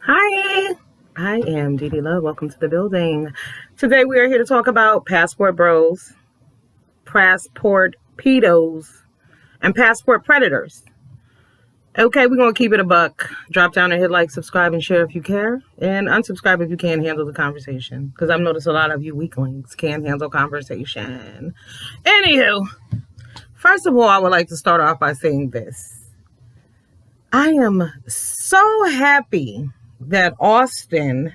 Hi, I am Dee Dee Love. Welcome to the building. Today we are here to talk about passport bros, passport pedos, and passport predators. Okay, we're going to keep it a buck. Drop down and hit like, subscribe, and share if you care. And unsubscribe if you can't handle the conversation. Because I've noticed a lot of you weaklings can't handle conversation. Anywho, first of all, I would like to start off by saying this. I am so happy that Austin,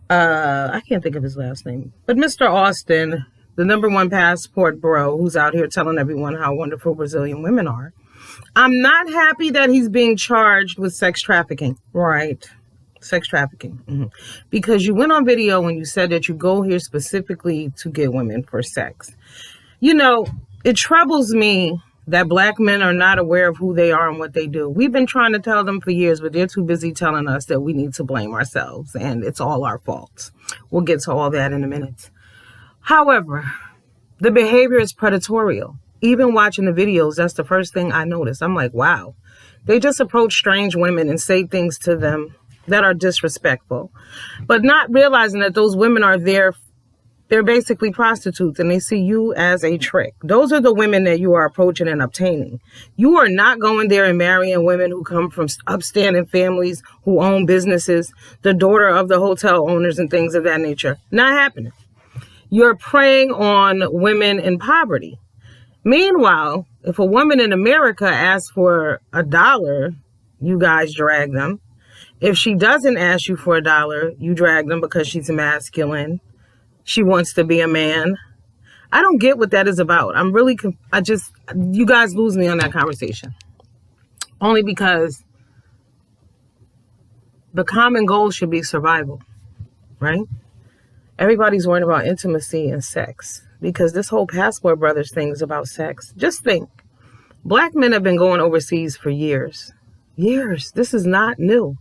I can't think of his last name, but Mr. Austin, the number one passport bro who's out here telling everyone how wonderful Brazilian women are. I'm not happy that he's being charged with sex trafficking. Right. Sex trafficking. Because you went on video and you said that you go here specifically to get women for sex. You know, it troubles me that black men are not aware of who they are and what they do. We've been trying to tell them for years, but they're too busy telling us that we need to blame ourselves and it's all our fault. We'll get to all that in a minute. However, the behavior is predatorial. Even watching the videos, that's the first thing I noticed. I'm like, wow. They just approach strange women and say things to them that are disrespectful, but not realizing that those women are there. They're basically prostitutes and they see you as a trick. Those are the women that you are approaching and obtaining. You are not going there and marrying women who come from upstanding families, who own businesses, the daughter of the hotel owners and things of that nature. Not happening. You're preying on women in poverty. Meanwhile, if a woman in America asks for $1, you guys drag them. If she doesn't ask you for $1, you drag them because she's masculine. She wants to be a man. I don't get what that is about. You guys lose me on that conversation. Only because the common goal should be survival, right? Everybody's worried about intimacy and sex because this whole passport brothers thing is about sex. Just think, black men have been going overseas for years. Years. This is not new.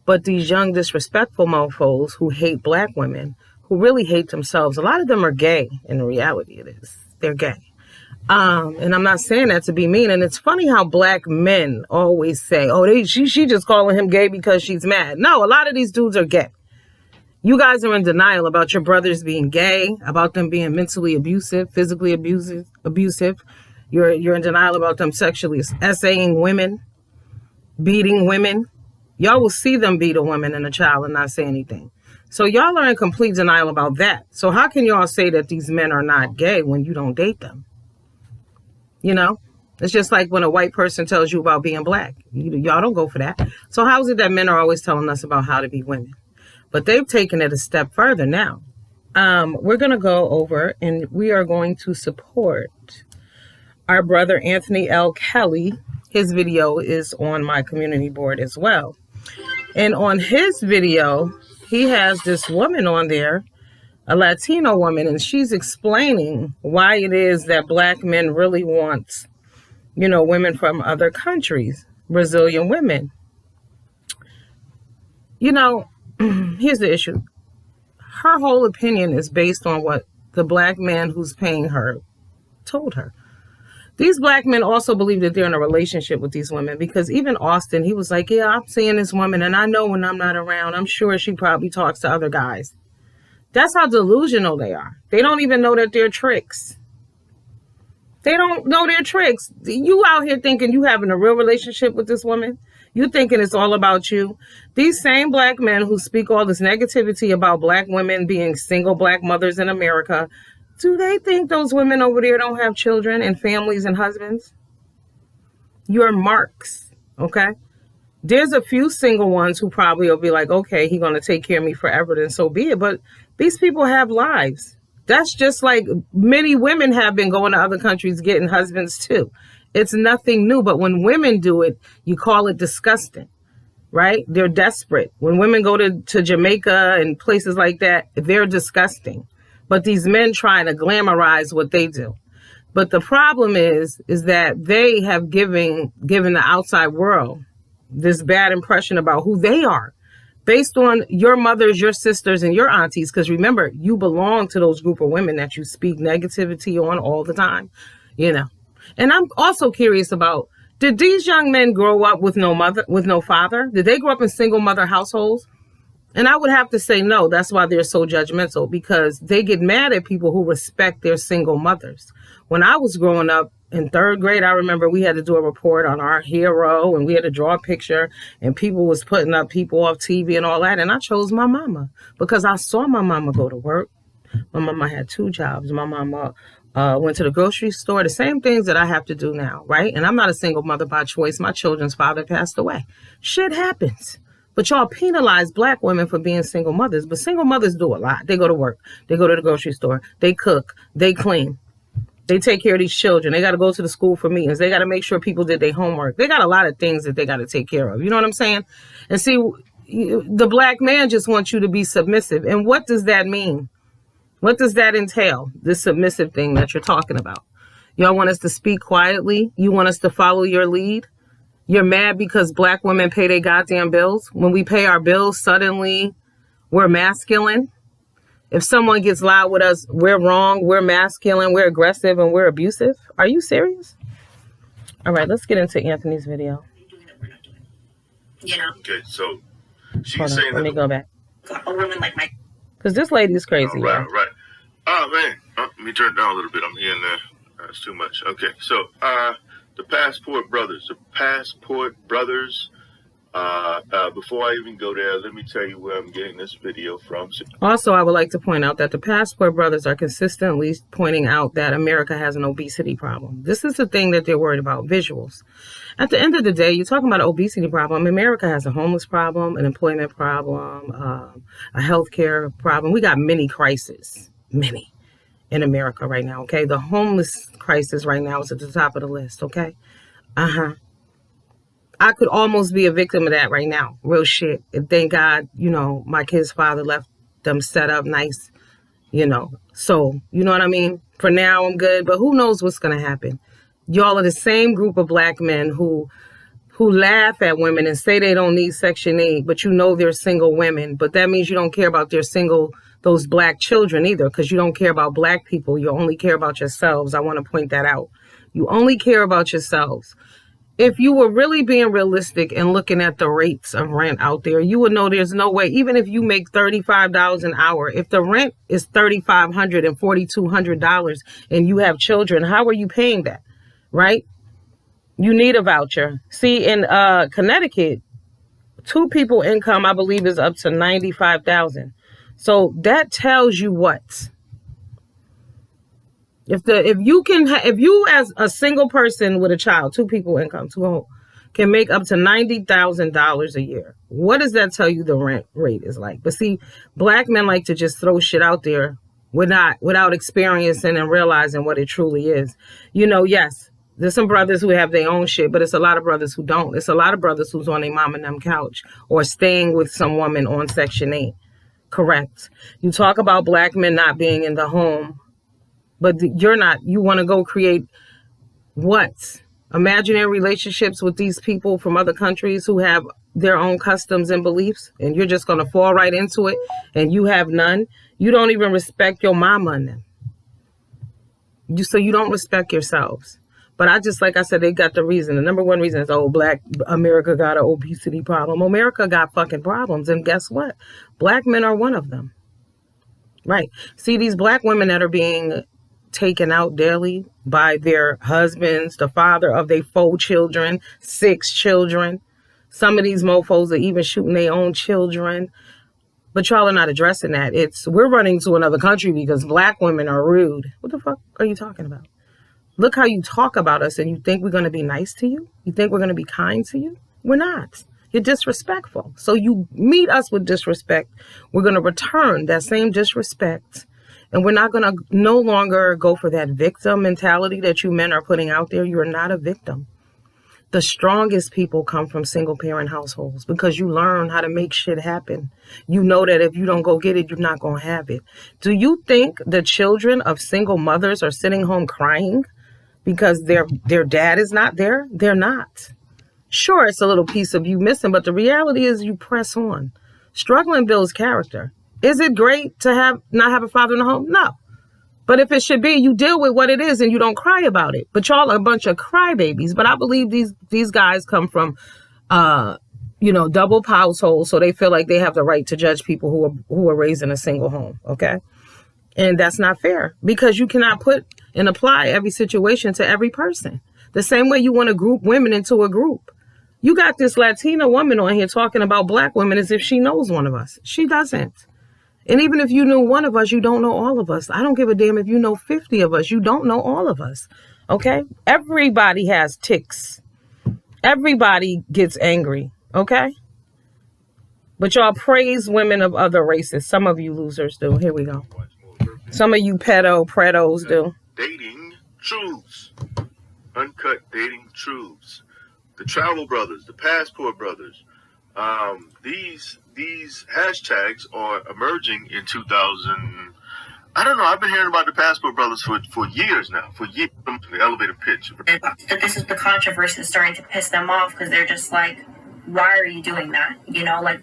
But these young disrespectful mofos who hate black women, who really hate themselves. A lot of them are gay. In reality, it is. They're gay. And I'm not saying that to be mean. And it's funny how black men always say, oh, she just calling him gay because she's mad. No, a lot of these dudes are gay. You guys are in denial about your brothers being gay, about them being mentally abusive, physically abusive. You're in denial about them sexually essaying women, beating women. Y'all will see them beat a woman and a child and not say anything. So y'all are in complete denial about that. So how can y'all say that these men are not gay when you don't date them? You know, it's just like when a white person tells you about being black. Y'all don't go for that. So how is it that men are always telling us about how to be women? But they've taken it a step further now. We're going to go over and we are going to support our brother Anthony L. Kelly. His video is on my community board as well. And on his video, he has this woman on there, a Latino woman, and she's explaining why it is that black men really want, women from other countries, Brazilian women. Here's the issue. Her whole opinion is based on what the black man who's paying her told her. These black men also believe that they're in a relationship with these women because even Austin, he was like, yeah, I'm seeing this woman and I know when I'm not around, I'm sure she probably talks to other guys. That's how delusional they are. They don't even know that they're tricks. They don't know they're tricks. You out here thinking you having a real relationship with this woman. You thinking it's all about you. These same black men who speak all this negativity about black women being single black mothers in America, do they think those women over there don't have children and families and husbands? You're marks, okay? There's a few single ones who probably will be like, okay, he's going to take care of me forever, then so be it. But these people have lives. That's just like many women have been going to other countries getting husbands too. It's nothing new. But when women do it, you call it disgusting, right? They're desperate. When women go to Jamaica and places like that, they're disgusting. But these men try to glamorize what they do. But the problem is that they have given the outside world this bad impression about who they are based on your mothers, your sisters, and your aunties. Because remember, you belong to those group of women that you speak negativity on all the time, And I'm also curious about Did these young men grow up with no mother, with no father? Did they grow up in single mother households? And I would have to say no. That's why they're so judgmental, because they get mad at people who respect their single mothers. When I was growing up in third grade, I remember we had to do a report on our hero, and we had to draw a picture, and people was putting up people off TV and all that. And I chose my mama because I saw my mama go to work. My mama had 2 jobs. My mama went to the grocery store, the same things that I have to do now, right? And I'm not a single mother by choice. My children's father passed away. Shit happens. But y'all penalize black women for being single mothers. But single mothers do a lot. They go to work. They go to the grocery store. They cook. They clean. They take care of these children. They got to go to the school for meetings. They got to make sure people did their homework. They got a lot of things that they got to take care of. You know what I'm saying? And see, the black man just wants you to be submissive. And what does that mean? What does that entail? This submissive thing that you're talking about. Y'all want us to speak quietly? You want us to follow your lead? You're mad because black women pay their goddamn bills? When we pay our bills, suddenly we're masculine? If someone gets loud with us, we're wrong, we're masculine, we're aggressive, and we're abusive? Are you serious? All right, let's get into Anthony's video. You know? Okay, so she's saying that... Let me go back. A woman like my... Because this lady is crazy. Right. Oh, man. Let me turn it down a little bit. I'm hearing that. That's too much. Okay, so, the Passport Brothers. Before I even go there, let me tell you where I'm getting this video from. Also, I would like to point out that the Passport Brothers are consistently pointing out that America has an obesity problem. This is the thing that they're worried about, visuals. At the end of the day, you're talking about an obesity problem. America has a homeless problem, an employment problem, a healthcare problem. We got many crises, many, in America right now, okay? The homeless crisis right now is at the top of the list, okay? I could almost be a victim of that right now. Real shit. And thank God, you know, my kid's father left them set up nice, you know. So, you know what I mean? For now, I'm good. But who knows what's going to happen? Y'all are the same group of black men who laugh at women and say they don't need Section 8, but you know they're single women. But that means you don't care about those black children either, because you don't care about black people. You only care about yourselves. I want to point that out. You only care about yourselves. If you were really being realistic and looking at the rates of rent out there, you would know there's no way, even if you make $35 an hour, if the rent is $3,500 and $4,200 and you have children, how are you paying that, right? You need a voucher. See, in Connecticut, 2 people income, I believe, is up to $95,000. So that tells you what? If you as a single person with a child, 2 people income, can make up to $90,000 a year. What does that tell you the rent rate is like? But see, black men like to just throw shit out there without experiencing and realizing what it truly is. You know, yes, there's some brothers who have their own shit, but it's a lot of brothers who don't. It's a lot of brothers who's on their mom and them couch or staying with some woman on Section 8. Correct. You talk about black men not being in the home. But you're not. You want to go create what? Imaginary relationships with these people from other countries who have their own customs and beliefs, and you're just going to fall right into it, and you have none. You don't even respect your mama and them. So you don't respect yourselves. But like I said, they got the reason. The number one reason is, black America got an obesity problem. America got fucking problems, and guess what? Black men are one of them. Right. See, these black women that are being taken out daily by their husbands, the father of their 4 children, 6 children. Some of these mofos are even shooting their own children. But y'all are not addressing that. We're running to another country because black women are rude. What the fuck are you talking about? Look how you talk about us, and you think we're going to be nice to you? You think we're going to be kind to you? We're not. You're disrespectful. So you meet us with disrespect. We're going to return that same disrespect. And we're not going to no longer go for that victim mentality that you men are putting out there. You're not a victim. The strongest people come from single parent households because you learn how to make shit happen. You know that if you don't go get it, you're not going to have it. Do you think the children of single mothers are sitting home crying because their dad is not there? They're not. Sure, it's a little piece of you missing, but the reality is you press on. Struggling builds character. Is it great to not have a father in the home? No. But if it should be, you deal with what it is and you don't cry about it. But y'all are a bunch of crybabies. But I believe these guys come from, double households, so they feel like they have the right to judge people who are raised in a single home. Okay, and that's not fair because you cannot put and apply every situation to every person. The same way you want to group women into a group. You got this Latina woman on here talking about black women as if she knows one of us. She doesn't. And even if you knew one of us, you don't know all of us. I don't give a damn if you know 50 of us. You don't know all of us. Okay? Everybody has tics. Everybody gets angry. Okay? But y'all praise women of other races. Some of you losers do. Here we go. Some of you predos do. Dating truths. Uncut dating truths. The travel brothers, the passport brothers. These hashtags are emerging in 2000. I don't know. I've been hearing about the passport brothers for years now. For years, the elevator pitch. That this is the controversy that's starting to piss them off because they're just like, why are you doing that? You know, what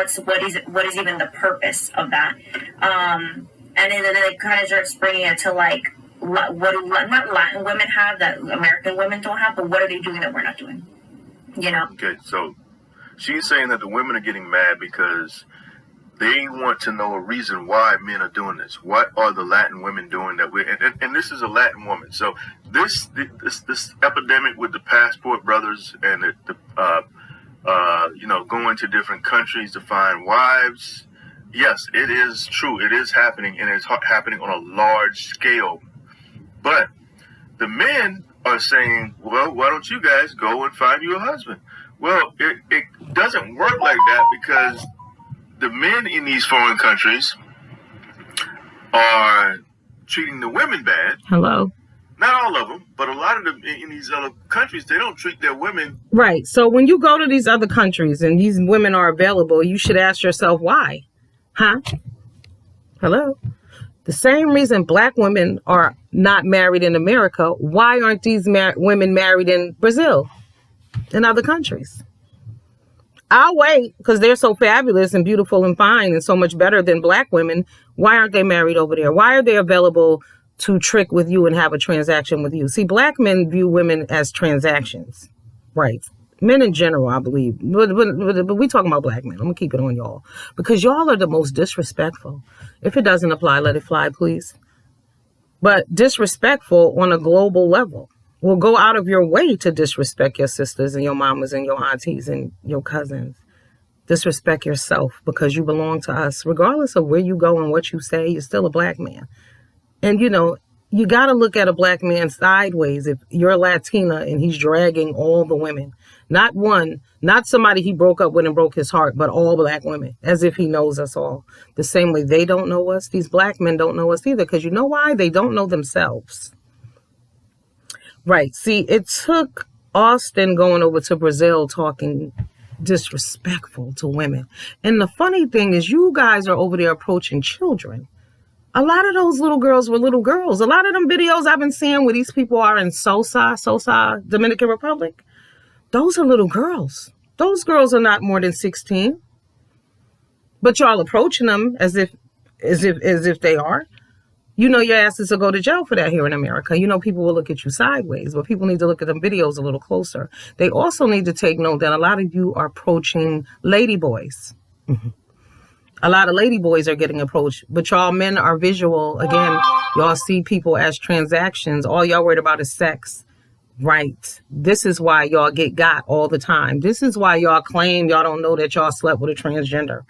is even the purpose of that? And then they kind of start bringing it to like, what do not Latin women have that American women don't have, but what are they doing that we're not doing? You know? Okay, so she's saying that the women are getting mad because they want to know a reason why men are doing this. What are the Latin women doing that we? And this is a Latin woman. So this epidemic with the passport brothers and going to different countries to find wives. Yes, it is true. It is happening, and it's happening on a large scale. But the men are saying, well, why don't you guys go and find you a husband? Well, it doesn't work like that because the men in these foreign countries are treating the women bad. Hello. Not all of them, but a lot of them in these other countries, they don't treat their women. Right. So when you go to these other countries and these women are available, you should ask yourself why. Huh? Hello. The same reason black women are not married in America, why aren't these women married in Brazil and other countries? I'll wait because they're so fabulous and beautiful and fine and so much better than black women. Why aren't they married over there? Why are they available to trick with you and have a transaction with you? See, black men view women as transactions. Right. Men in general, I believe. But we talking about black men. I'm going to keep it on y'all. Because y'all are the most disrespectful. If it doesn't apply, let it fly, please. But disrespectful on a global level. Will go out of your way to disrespect your sisters and your mamas and your aunties and your cousins. Disrespect yourself because you belong to us. Regardless of where you go and what you say, you're still a black man. And, you got to look at a black man sideways if you're a Latina and he's dragging all the women. Not one, not somebody he broke up with and broke his heart, but all black women, as if he knows us all. The same way they don't know us. These black men don't know us either because you know why? They don't know themselves. Right. See, it took Austin going over to Brazil talking disrespectful to women. And the funny thing is you guys are over there approaching children. A lot of those little girls were little girls. A lot of them videos I've been seeing where these people are in Sosa, Dominican Republic. Those are little girls. Those girls are not more than 16. But y'all approaching them as if they are. You know your asses will go to jail for that here in America. You know people will look at you sideways, but people need to look at them videos a little closer. They also need to take note that a lot of you are approaching ladyboys. A lot of ladyboys are getting approached, but y'all men are visual. Again, y'all see people as transactions. All y'all worried about is sex. Right. This is why y'all get got all the time. This is why y'all claim y'all don't know that y'all slept with a transgender.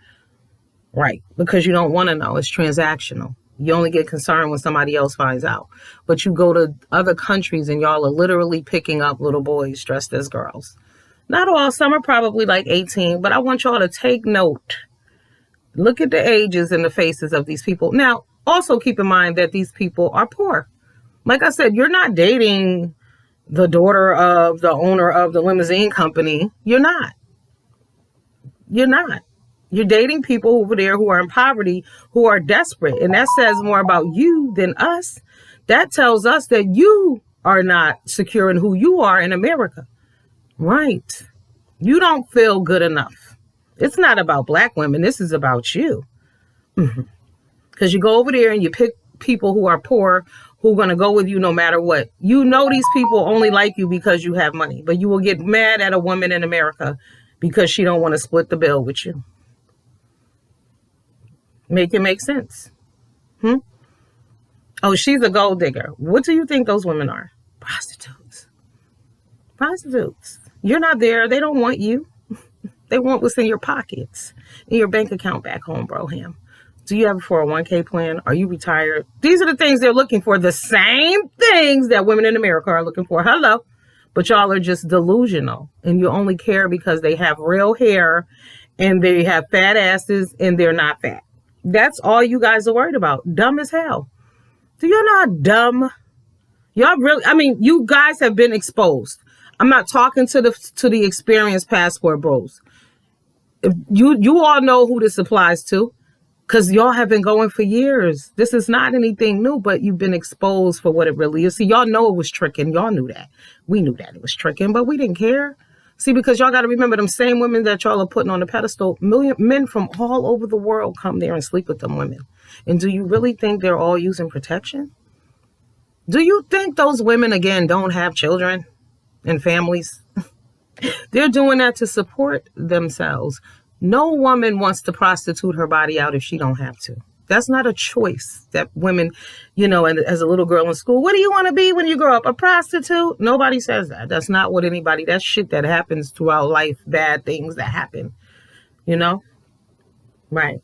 Right. Because you don't want to know. It's transactional. You only get concerned when somebody else finds out. But you go to other countries and y'all are literally picking up little boys dressed as girls. Not all. Some are probably like 18, but I want y'all to take note. Look at the ages and the faces of these people. Now, also keep in mind that these people are poor. Like I said, you're not dating the daughter of the owner of the limousine company. You're not. You're not. You're dating people over there who are in poverty, who are desperate. And that says more about you than us. That tells us that you are not secure in who you are in America. Right. You don't feel good enough. It's not about black women. This is about you. Because you go over there and you pick people who are poor who are going to go with you no matter what. You know these people only like you because you have money, but you will get mad at a woman in America because she don't want to split the bill with you. Make it make sense. Oh, she's a gold digger. What do you think those women are? Prostitutes. Prostitutes. You're not there. They don't want you. They want what's in your pockets, in your bank account back home, Broham. Do you have a 401k plan? Are you retired? These are the things they're looking for. The same things that women in America are looking for. Hello. But y'all are just delusional. And you only care because they have real hair and they have fat asses and they're not fat. That's all you guys are worried about. Dumb as hell. Do you know how dumb? Y'all really, I mean, you guys have been exposed. I'm not talking to the experienced passport bros. You all know who this applies to because y'all have been going for years. This is not anything new, but you've been exposed for what it really is. See, y'all know it was tricking. Y'all knew that. We knew that it was tricking, but we didn't care. See, because y'all got to remember them same women that y'all are putting on the pedestal, men from all over the world come there and sleep with them women. And do you really think they're all using protection? Do you think those women, again, don't have children and families? They're doing that to support themselves. No woman wants to prostitute her body out if she don't have to. That's not a choice that women, and as a little girl in school, what do you want to be when you grow up? A prostitute? Nobody says that. That's not what anybody, that's shit that happens throughout life, bad things that happen, Right.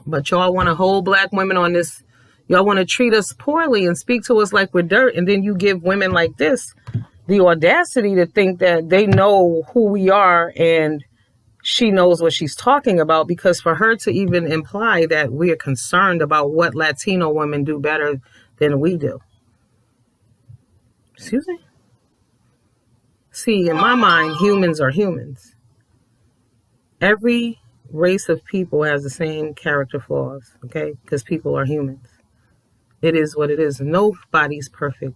But y'all want to hold black women on this. Y'all want to treat us poorly and speak to us like we're dirt. And then you give women like this the audacity to think that they know who we are and she knows what she's talking about, because for her to even imply that we are concerned about what Latino women do better than we do. Excuse me? See, in my mind, humans are humans. Every race of people has the same character flaws, okay? Because people are humans. It is what it is. Nobody's perfect.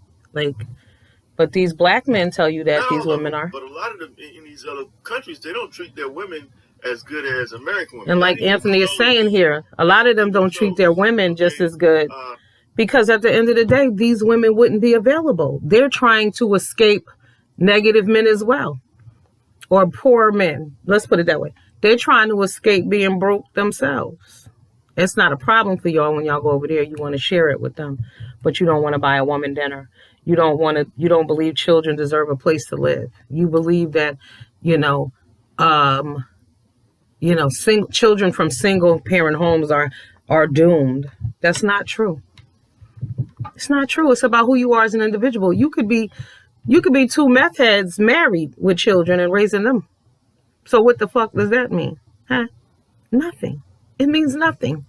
But these black men tell you that these women are. But a lot of them in these other countries, they don't treat their women as good as American women. And like Anthony is saying here, a lot of them don't treat their women just as good. Because at the end of the day, these women wouldn't be available. They're trying to escape negative men as well. Or poor men. Let's put it that way. They're trying to escape being broke themselves. It's not a problem for y'all when y'all go over there. You want to share it with them, but you don't want to buy a woman dinner. You don't believe children deserve a place to live. You believe that, children from single parent homes are doomed. That's not true. It's not true. It's about who you are as an individual. You could be two meth heads married with children and raising them. So what the fuck does that mean? Huh? Nothing. It means nothing.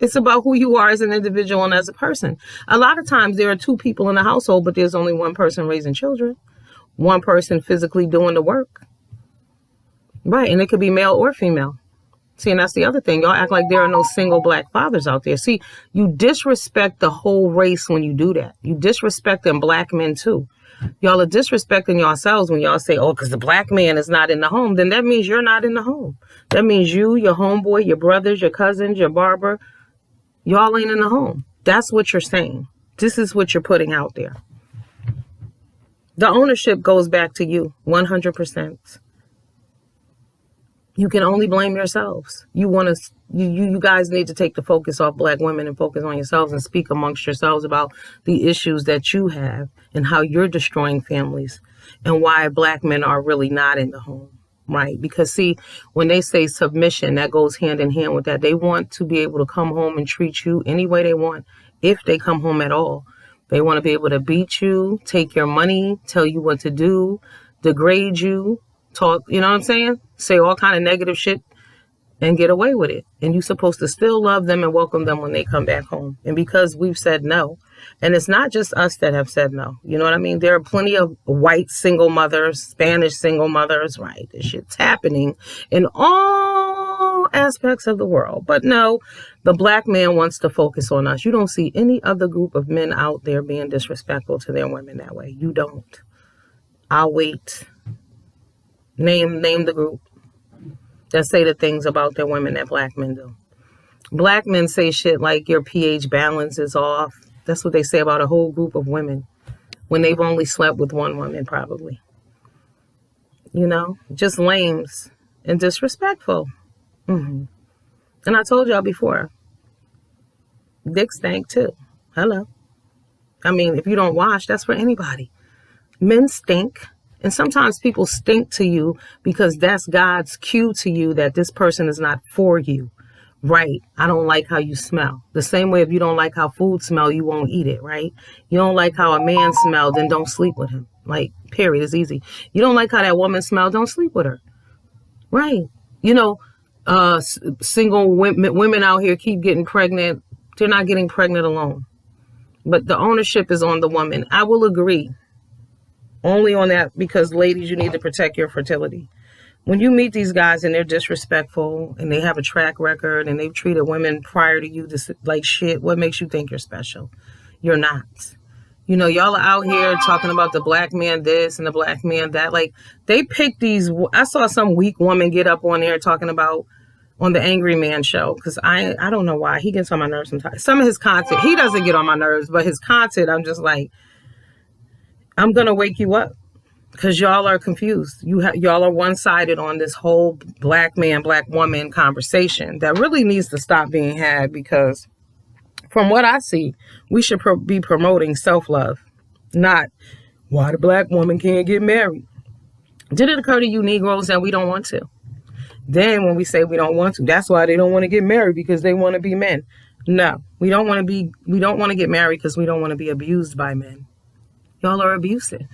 It's about who you are as an individual and as a person. A lot of times there are two people in a household, but there's only one person raising children. One person physically doing the work. Right, and it could be male or female. See, and that's the other thing. Y'all act like there are no single black fathers out there. See, you disrespect the whole race when you do that. You disrespecting black men too. Y'all are disrespecting yourselves when y'all say, oh, because the black man is not in the home. Then that means you're not in the home. That means you, your homeboy, your brothers, your cousins, your barber, y'all ain't in the home. That's what you're saying. This is what you're putting out there. The ownership goes back to you 100%. You can only blame yourselves. You guys need to take the focus off black women and focus on yourselves and speak amongst yourselves about the issues that you have and how you're destroying families and why black men are really not in the home, right? Because see, when they say submission, that goes hand in hand with that. They want to be able to come home and treat you any way they want, if they come home at all. They want to be able to beat you, take your money, tell you what to do, degrade you, talk, you know what I'm saying? Say all kind of negative shit and get away with it. And you're supposed to still love them and welcome them when they come back home. And because we've said no, and it's not just us that have said no, you know what I mean? There are plenty of white single mothers, Spanish single mothers, right? This shit's happening in all aspects of the world. But no, the black man wants to focus on us. You don't see any other group of men out there being disrespectful to their women that way. You don't. I'll wait. Name the group that say the things about their women that black men do. Black men say shit like your pH balance is off. That's what they say about a whole group of women when they've only slept with one woman, probably. Just lames and disrespectful. And I told y'all before, dick stank too. Hello. I mean, if you don't wash, that's for anybody. Men stink. And sometimes people stink to you because that's God's cue to you that this person is not for you. Right. I don't like how you smell. The same way if you don't like how food smell, you won't eat it. Right. You don't like how a man smells, then don't sleep with him. Like, period. It's easy. You don't like how that woman smells, don't sleep with her. Right. Single women out here keep getting pregnant. They're not getting pregnant alone. But the ownership is on the woman. I will agree. Only on that because, ladies, you need to protect your fertility. When you meet these guys and they're disrespectful and they have a track record and they've treated women prior to you like shit, what makes you think you're special? You're not. Y'all are out here talking about the black man this and the black man that. Like, they pick these. I saw some weak woman get up on there talking about on the Angry Man show, because I don't know why. He gets on my nerves sometimes. Some of his content, he doesn't get on my nerves, but his content, I'm just like, I'm going to wake you up because y'all are confused. Y'all are one-sided on this whole black man, black woman conversation that really needs to stop being had, because from what I see, we should be promoting self-love, not why the black woman can't get married. Did it occur to you Negroes that we don't want to? Then when we say we don't want to, that's why they don't want to get married, because they want to be men. No, we don't want to get married because we don't want to be abused by men. Y'all are abusive.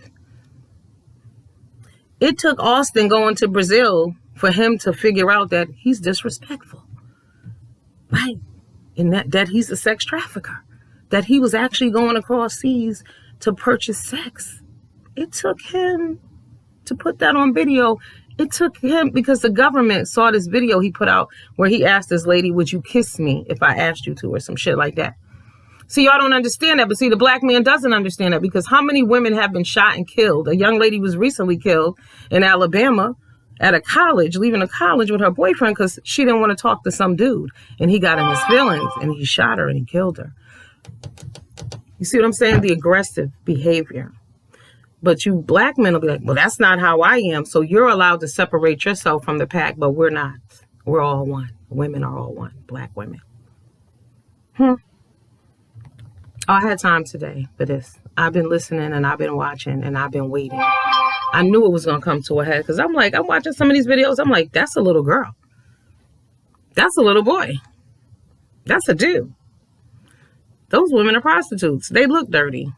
It took Austin going to Brazil for him to figure out that he's disrespectful. Right. And that he's a sex trafficker. That he was actually going across seas to purchase sex. It took him to put that on video. It took him because the government saw this video he put out where he asked this lady, would you kiss me if I asked you to, or some shit like that. See, y'all don't understand that. But see, the black man doesn't understand that, because how many women have been shot and killed? A young lady was recently killed in Alabama at a college, leaving a college with her boyfriend because she didn't want to talk to some dude. And he got in his feelings and he shot her and he killed her. You see what I'm saying? The aggressive behavior. But you black men will be like, well, that's not how I am. So you're allowed to separate yourself from the pack, but we're not. We're all one. Women are all one. Black women. I had time today for this. I've been listening and I've been watching and I've been waiting. I knew it was going to come to a head because I'm watching some of these videos. I'm like, that's a little girl. That's a little boy. That's a dude. Those women are prostitutes. They look dirty.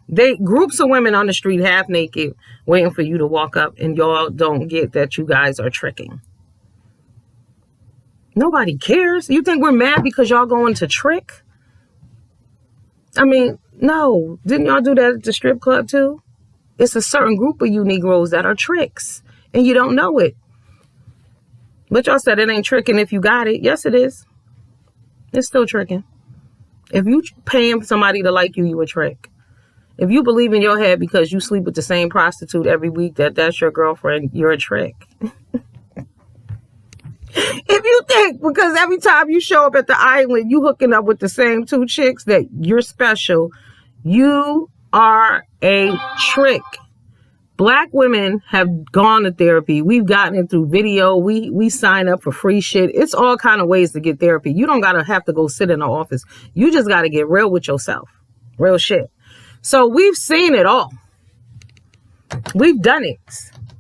Groups of women on the street half naked waiting for you to walk up, and y'all don't get that you guys are tricking. Nobody cares. You think we're mad because y'all going to trick? I mean, no. Didn't y'all do that at the strip club too? It's a certain group of you Negroes that are tricks, and you don't know it. But y'all said it ain't tricking if you got it. Yes, it is. It's still tricking. If you paying somebody to like you, you a trick. If you believe in your head because you sleep with the same prostitute every week that's your girlfriend, you're a trick. If you think because every time you show up at the island, you hooking up with the same two chicks that you're special, you are a trick. Black women have gone to therapy. We've gotten it through video. We sign up for free shit. It's all kind of ways to get therapy. You don't gotta have to go sit in the office. You just gotta get real with yourself. Real shit. So we've seen it all. We've done it.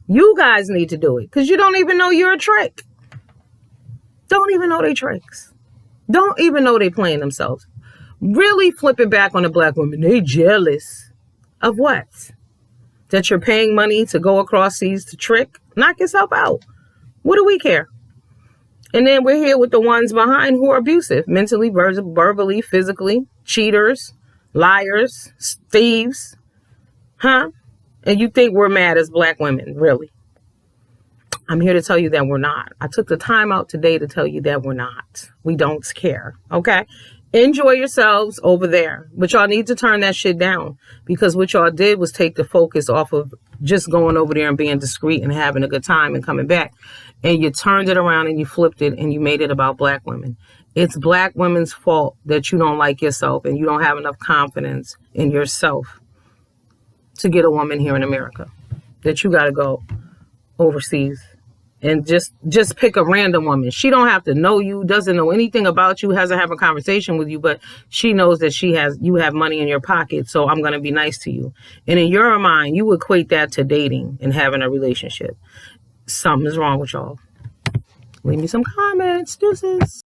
You guys need to do it because you don't even know you're a trick. Don't even know they tricks. Don't even know they playing themselves. Really flip it back on the black women. They jealous of what? That you're paying money to go across seas to trick? Knock yourself out. What do we care? And then we're here with the ones behind who are abusive. Mentally, verbally, physically. Cheaters, liars, thieves. Huh? And you think we're mad as black women, really? I'm here to tell you that we're not. I took the time out today to tell you that we're not. We don't care. Okay? Enjoy yourselves over there. But y'all need to turn that shit down, because what y'all did was take the focus off of just going over there and being discreet and having a good time and coming back. And you turned it around and you flipped it and you made it about black women. It's black women's fault that you don't like yourself and you don't have enough confidence in yourself to get a woman here in America. That you got to go overseas and just pick a random woman. She don't have to know you, doesn't know anything about you, hasn't had a conversation with you, but she knows that you have money in your pocket, so I'm going to be nice to you. And in your mind, you equate that to dating and having a relationship. Something is wrong with y'all. Leave me some comments. Deuces.